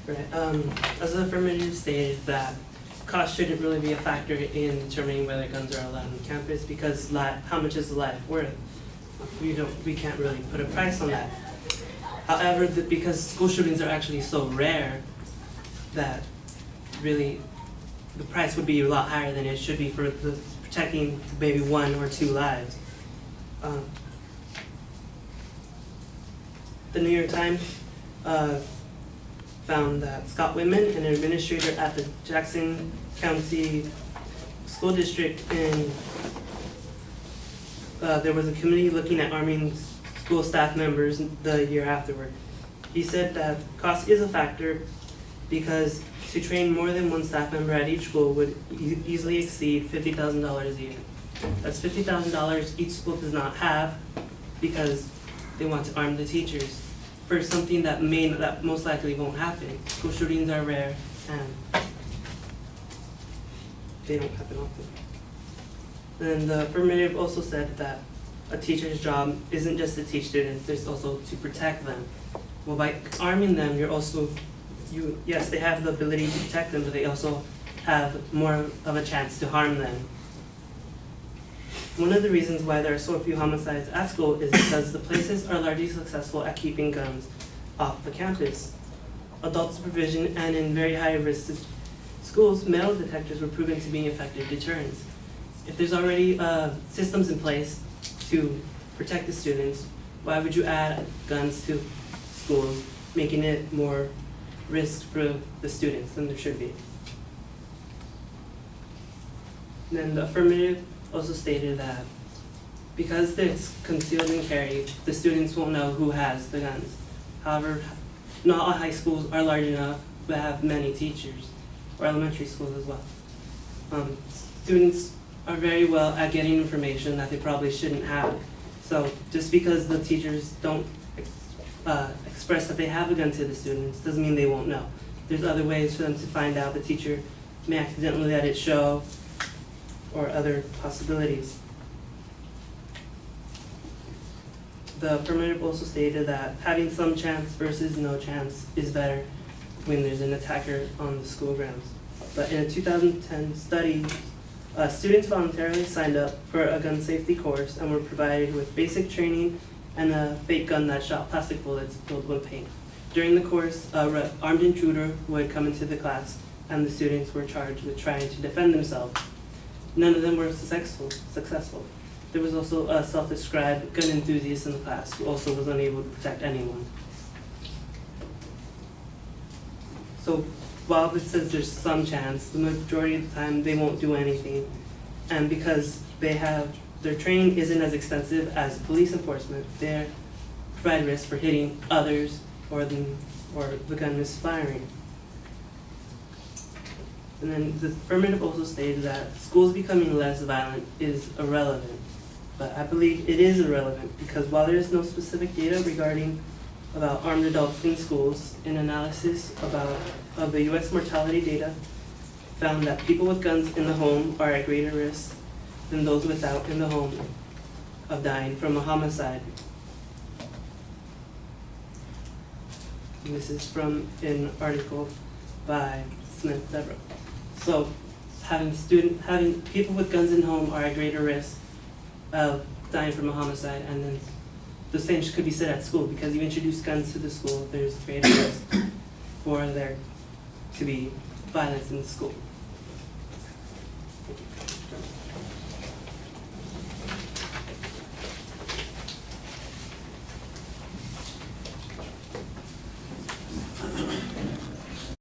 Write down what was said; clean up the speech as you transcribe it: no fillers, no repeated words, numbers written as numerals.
Right. As the affirmative stated that cost shouldn't really be a factor in determining whether guns are allowed on campus because how much is the life worth? We can't really put a price on that. However, because school shootings are actually so rare that really the price would be a lot higher than it should be for protecting maybe 1 or 2 lives. The New York Times found that Scott Whitman, an administrator at the Jackson County School District, there was a committee looking at arming school staff members the year afterward. He said that cost is a factor because to train more than 1 staff member at each school would easily exceed $50,000 a year. That's $50,000 each school does not have because they want to arm the teachers for something that most likely won't happen. School shootings are rare and they don't happen often. And the affirmative also said that a teacher's job isn't just to teach students, there's also to protect them. Well, by arming them, yes, they have the ability to protect them, but they also have more of a chance to harm them. One of the reasons why there are so few homicides at school is because the places are largely successful at keeping guns off the campus. Adult supervision and in very high-risk schools, metal detectors were proven to be effective deterrents. If there's already systems in place to protect the students, why would you add guns to schools, making it more risk for the students than there should be? And then the affirmative also stated that because it's concealed and carried, the students won't know who has the guns. However, not all high schools are large enough to have many teachers, or elementary schools as well. Students are very well at getting information that they probably shouldn't have. So just because the teachers don't express that they have a gun to the students doesn't mean they won't know. There's other ways for them to find out. The teacher may accidentally let it show, or other possibilities. The affirmative also stated that having some chance versus no chance is better when there's an attacker on the school grounds. But in a 2010 study, students voluntarily signed up for a gun safety course and were provided with basic training and a fake gun that shot plastic bullets filled with paint. During the course, an armed intruder would come into the class and the students were charged with trying to defend themselves. None of them were successful. There was also a self-described gun enthusiast in the class who also was unable to protect anyone. So while it says there's some chance, the majority of the time they won't do anything. And because their training isn't as extensive as police enforcement, they provide risk for hitting others or the gun misfiring. And then the affirmative also stated that schools becoming less violent is irrelevant. But I believe it is irrelevant because while there is no specific data about armed adults in schools, an analysis of the U.S. mortality data found that people with guns in the home are at greater risk than those without in the home of dying from a homicide. And this is from an article by Smith Deborah. So having people with guns in home are at greater risk of dying from a homicide, and then the same could be said at school because you introduce guns to the school, there's greater risk for there to be violence in the school.